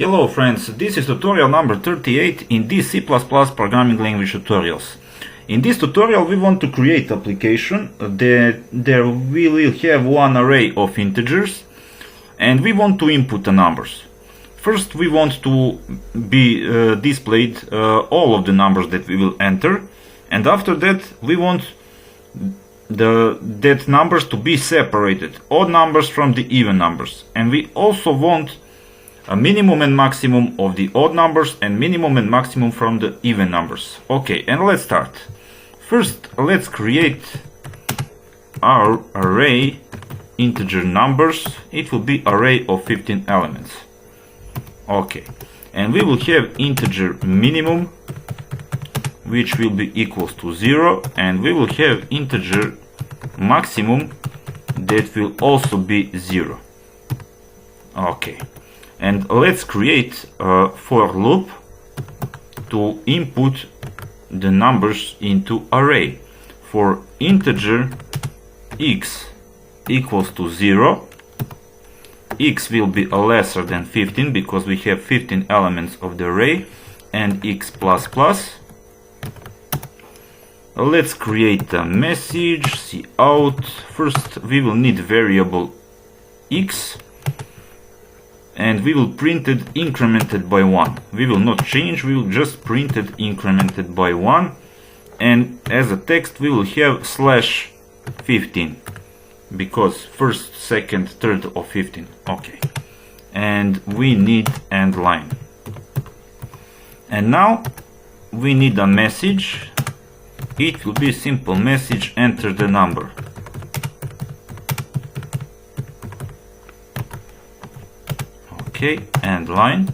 Hello friends, this is tutorial number 38 in this C++ programming language tutorials. In this tutorial we want to create application that we will have one array of integers and we want to input the numbers. First we want to be displayed all of the numbers that we will enter, and after that we want that numbers to be separated, odd numbers from the even numbers, and we also want a minimum and maximum of the odd numbers and minimum and maximum from the even numbers. Okay, and let's start. First let's create our array integer numbers. It will be array of 15 elements. Okay, and we will have integer minimum, which will be equals to 0, and we will have integer maximum that will also be 0. Okay, and let's create a for loop to input the numbers into array. For integer x equals to 0, x will be lesser than 15 because we have 15 elements of the array, and x plus plus. Let's create a message cout. First we will need variable x, and we will print it incremented by 1. We will not change, we will just print it incremented by 1, and as a text we will have /15 because first, second, third of 15. Okay, and we need end line. And now we need a message. It will be a simple message, enter the number. Okay, end line.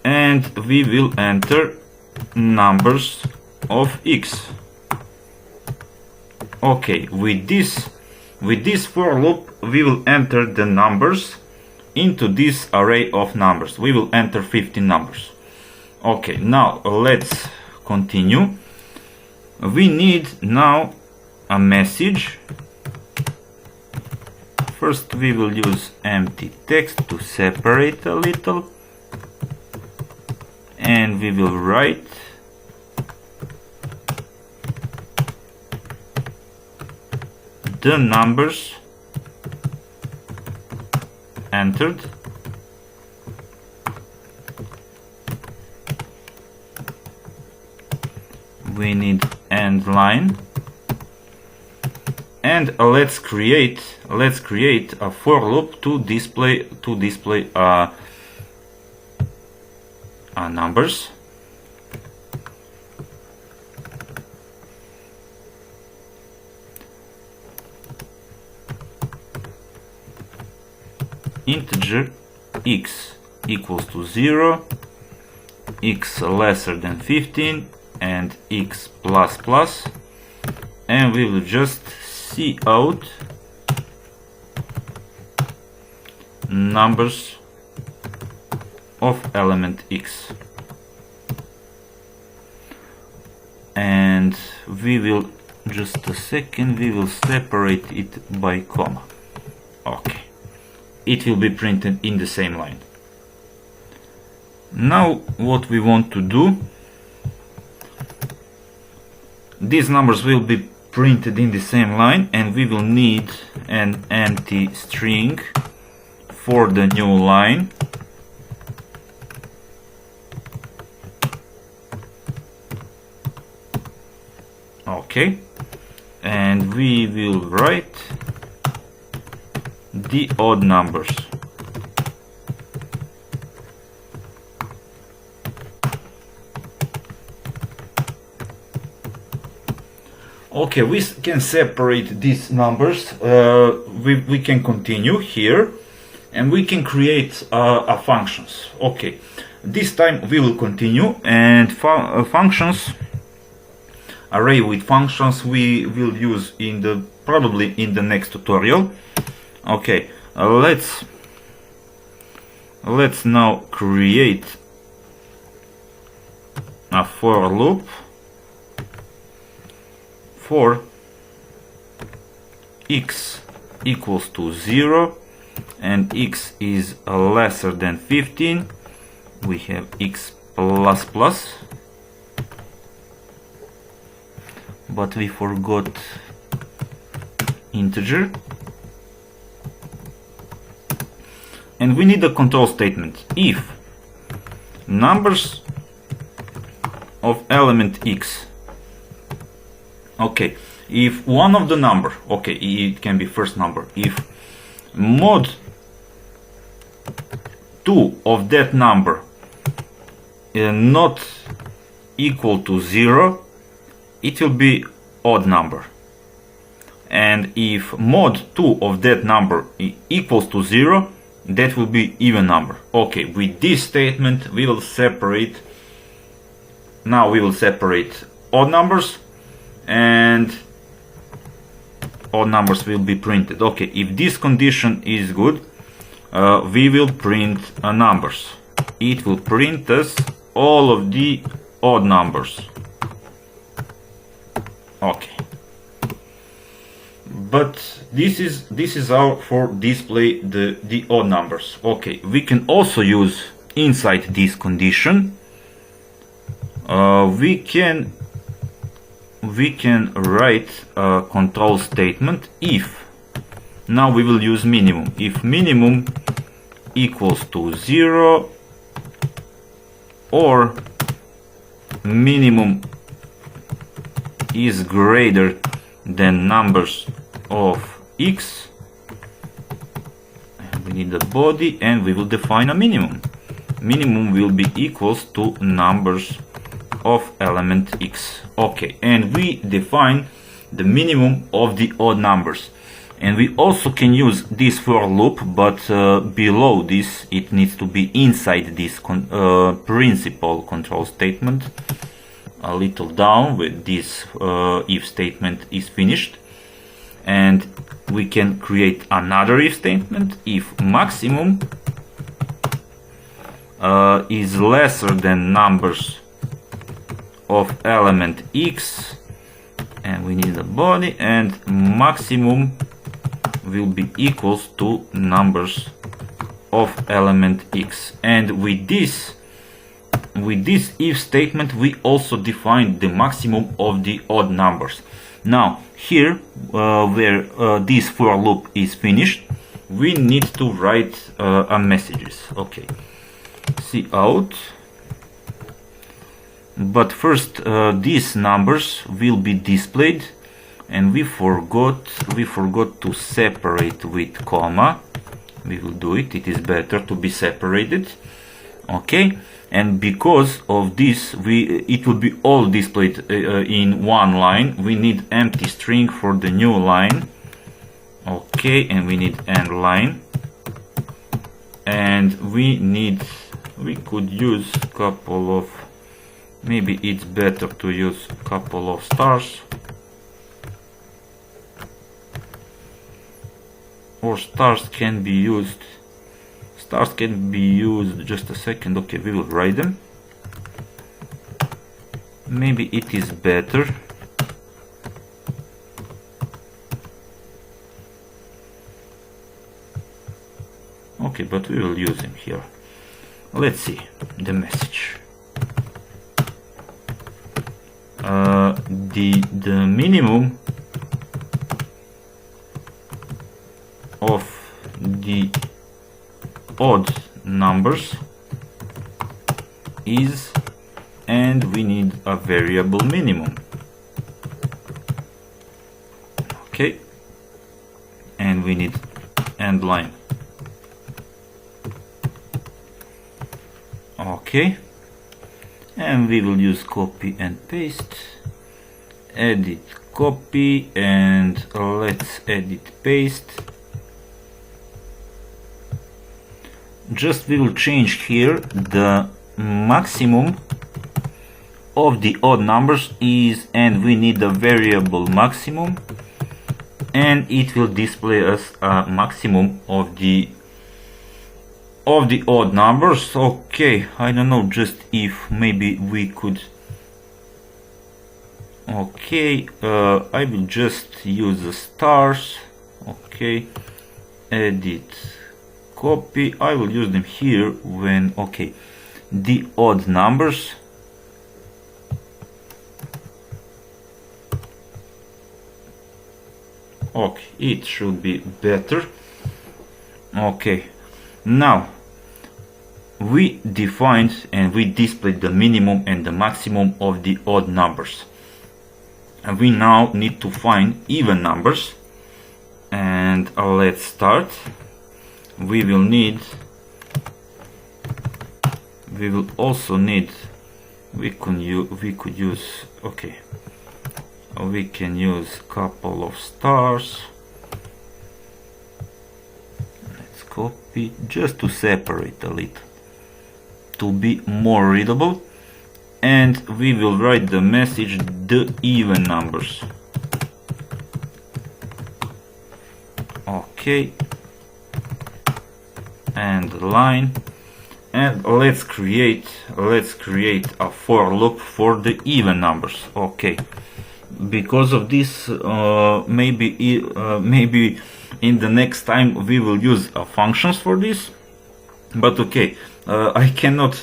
And we will enter numbers of x. Okay, with this for loop we will enter the numbers into this array of numbers. We will enter 15 numbers. Okay, now let's continue. We need now a message. First we will use empty text to separate a little, and we will write the numbers entered we need end line, and let's create a for loop to display numbers. Integer x equals to 0, x lesser than 15, and x plus plus, and we will just cout numbers of element x, and we will just a second, we will separate it by comma. Okay, it will be printed in the same line. Now what we want to do, these numbers will be printed in the same line, and we will need an empty string for the new line. Okay, and we will write the odd numbers. Okay, we can separate these numbers. We can continue here, and we can create functions. Okay, this time we will continue, and functions, array with functions we will use probably in the next tutorial. Okay, let's now create a for loop for x equals to 0 and x is lesser than 15, we have x plus plus, but we forgot integer, and we need a control statement. If numbers of element x, okay, if one of the number, okay, it can be first number, if mod 2 of that number not equal to 0, it will be odd number. And if mod 2 of that number equals to 0, that will be even number. Okay, with this statement we will separate, now we will separate odd numbers, and odd numbers will be printed. Okay, if this condition is good, we will print numbers. It will print us all of the odd numbers. Okay, but this is how for display the odd numbers. Okay, we can also use inside this condition, we can write a control statement if, now we will use minimum, if minimum equals to 0 or minimum is greater than numbers of x, and we need a body, and we will define a minimum. Minimum will be equals to numbers of element x. Okay, and we define the minimum of the odd numbers. And we also can use this for loop, but below this it needs to be inside this principal control statement, a little down, with this if statement is finished. And we can create another if statement if maximum is lesser than numbers of element x, and we need a body, and maximum will be equals to numbers of element x. And with this if statement we also define the maximum of the odd numbers. Now here where this for loop is finished, we need to write a messages. Okay, cout, but first these numbers will be displayed, and we forgot to separate with comma. We will do it, it is better to be separated. Okay, and because of this it will be all displayed in one line. We need empty string for the new line. Okay, and we need end line, and we could use couple of, maybe it's better to use couple of stars, or stars can be used, just a second. Okay, we will write them, maybe it is better. Okay, but we will use him here. Let's see the message. The minimum of the odd numbers is, and we need a variable minimum. Okay, and we need end line. Okay, and we will use copy and paste, edit copy, and let's edit paste. Just we will change here the maximum of the odd numbers is, and we need a variable maximum, and it will display us a maximum of the odd numbers. Okay, I don't know, just if maybe we could. Okay, I will just use the stars. Okay, edit copy. I will use them here when, okay, the odd numbers. Okay, it should be better. Okay, now we defined and we displayed the minimum and the maximum of the odd numbers. And we now need to find even numbers. And let's start. We will also need, we could use, okay, we can use couple of stars. Let's copy just to separate a little, to be more readable. And we will write the message the even numbers. Okay, and line, and let's create a for loop for the even numbers. Okay, because of this, maybe in the next time we will use functions for this, but okay, I cannot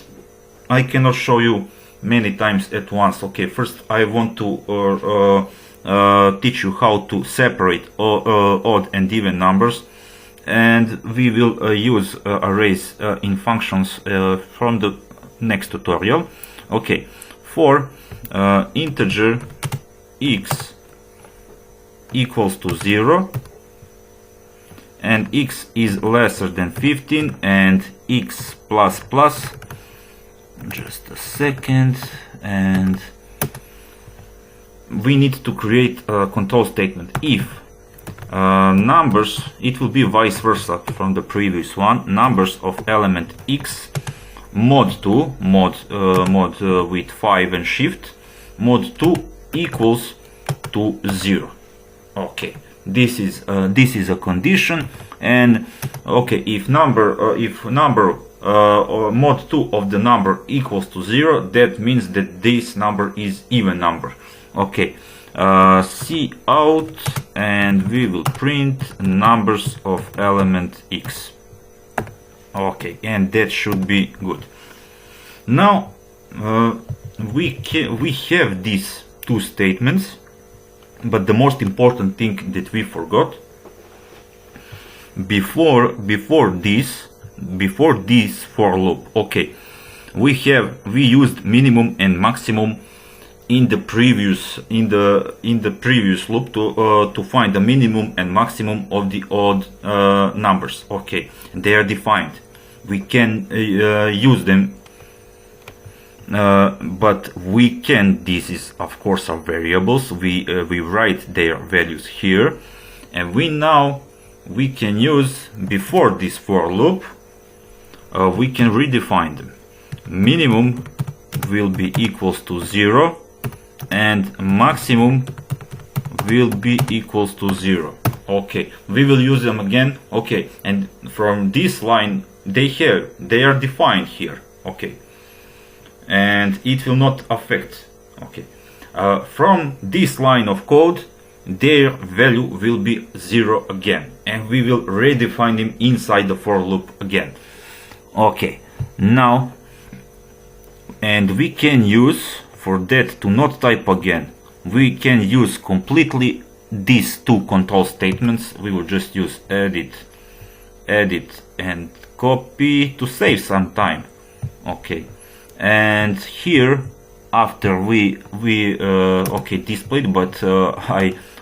show you many times at once. Okay, first I want to teach you how to separate odd and even numbers, and we will use arrays in functions from the next tutorial. Okay, for integer x equals to 0 and x is lesser than 15 and x plus plus, just a second, and we need to create a control statement. If numbers, it will be vice versa from the previous one, numbers of element x mod 2 with 5 and shift mod 2 equals to 0. Okay, this is a condition. And okay, if number or mod 2 of the number equals to 0, that means that this number is even number. Okay, C out, and we will print numbers of element x. Okay, and that should be good. Now we have these two statements, but the most important thing that we forgot, before this for loop, okay, we used minimum and maximum in the previous loop to find the minimum and maximum of the odd numbers. Okay, they are defined. We can use them, but we can. This is of course our variables. We write their values here, and we can use, before this for loop, we can redefine them. Minimum will be equals to 0 and maximum will be equals to 0. Okay, we will use them again. Okay, and from this line they are defined here. Okay, and it will not affect. Okay, from this line of code their value will be 0 again, and we will redefine them inside the for loop again. Okay, now, and we can use, for that to not type again, we can use completely these two control statements. We will just use edit and copy to save some time. Okay, and here after we okay, displayed, but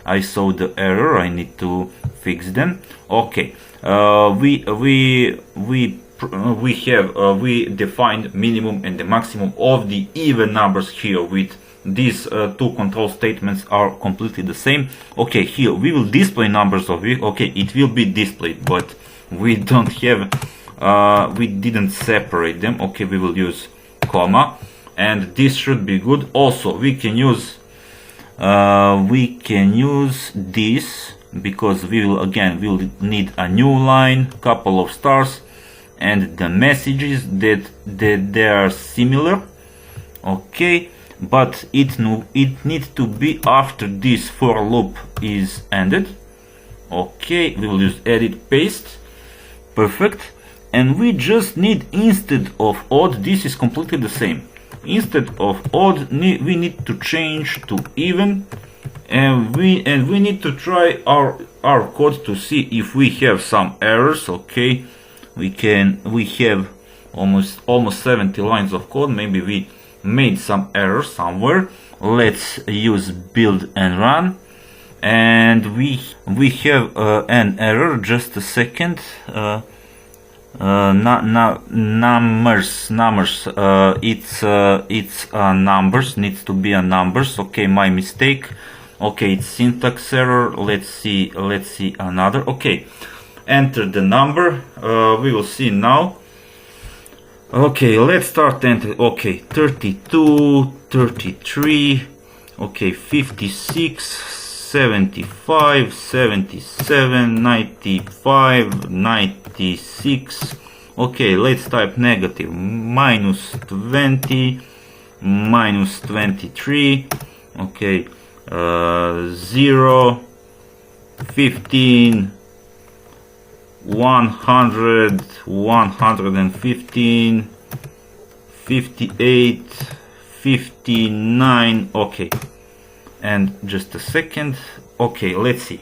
I saw the error. I need to fix them. Okay, we defined minimum and the maximum of the even numbers here. With these two control statements are completely the same. Okay, here we will display numbers of it. Okay, it will be displayed, but we don't have we didn't separate them. Okay, we will use comma, and this should be good. Also we can use this, because we will need a new line, couple of stars, and the messages that they are similar. Okay, but it needs to be after this for loop is ended. Okay, we will use edit paste. Perfect. and we just need, instead of odd, this is completely the same. Instead of odd, we need to change to even, and we need to try our code to see if we have some errors. Okay, we have almost 70 lines of code. Maybe we made some error somewhere. Let's use build and run, and we have an error. Just a second. Numbers. It's numbers, needs to be a numbers. Okay, my mistake. Okay, it's syntax error. Let's see another. Okay, enter the number. We will see now. Okay, let's start enter. Okay, 32, 33, okay, 56, 75, 77, 95, 96. Okay, let's type negative. Minus 20, minus 23. Okay, 0, 15, 100, 115, 58, 59. Okay, and just a second. Okay, let's see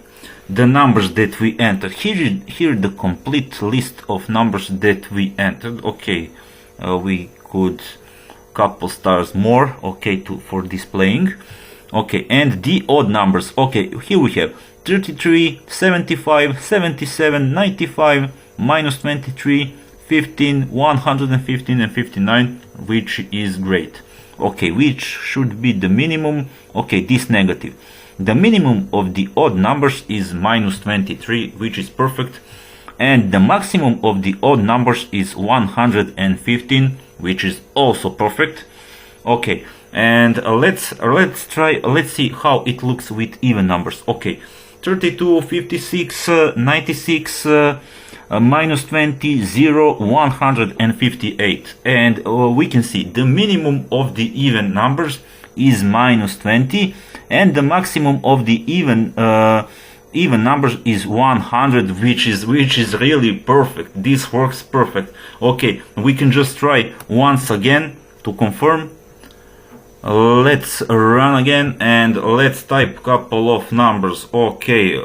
the numbers that we entered. Here the complete list of numbers that we entered. Okay, we could couple stars more, okay, for displaying. Okay, and the odd numbers. Okay, here we have 33, 75, 77, 95, minus 23, 15, 115 and 59, which is great. Okay, which should be the minimum. Okay, this negative. The minimum of the odd numbers is minus 23, which is perfect. And the maximum of the odd numbers is 115, which is also perfect. Okay, and let's see how it looks with even numbers. Okay, 32, 56, 96, minus 20, 0, 158. And we can see the minimum of the even numbers is minus 20, and the maximum of the even numbers is 100, which is really perfect. This works perfect. Okay, we can just try once again to confirm. Let's run again and let's type couple of numbers. Okay,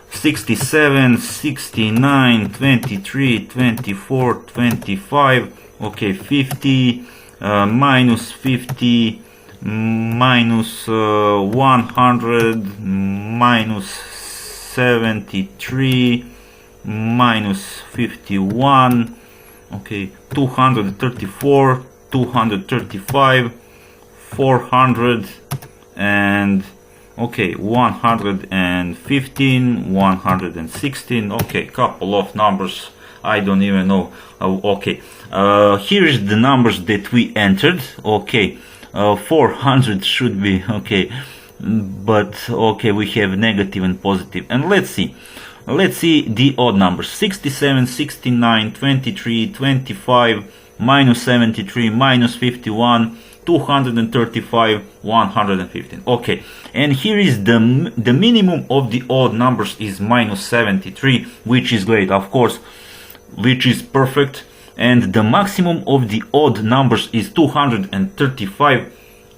67, 69, 23, 24, 25. Okay, 50, minus 50, minus 100, minus 73, minus 51. Okay, 234, 235, 400, and okay, 115, 116. Okay, couple of numbers, I don't even know. Okay, here is the numbers that we entered. Okay, 400 should be okay, but okay, we have negative and positive. And let's see the odd numbers. 67, 69, 23, 25, minus 73, minus 51, 235, 115. Okay, and here is the minimum of the odd numbers is minus 73, which is great, of course, which is perfect. And the maximum of the odd numbers is 235,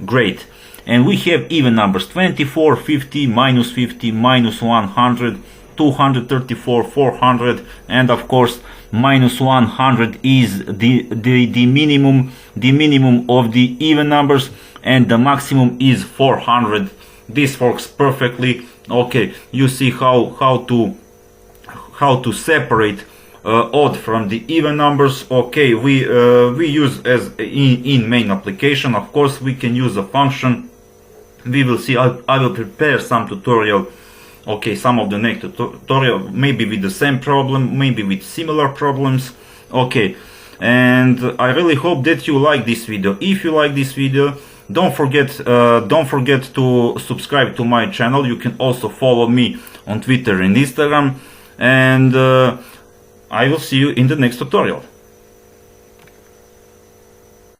great. And we have even numbers: 24, 50, minus 100, 234, 400, and of course minus 100 is the minimum of the even numbers, and the maximum is 400. This works perfectly. Okay, you see how to separate odd from the even numbers. Okay, we use as in main application. Of course, we can use a function. We will see. I will prepare some tutorial. Okay, some of the next tutorial, maybe with the same problem, maybe with similar problems. Okay, and I really hope that you like this video. If you like this video, don't forget to subscribe to my channel. You can also follow me on Twitter and Instagram, and I will see you in the next tutorial.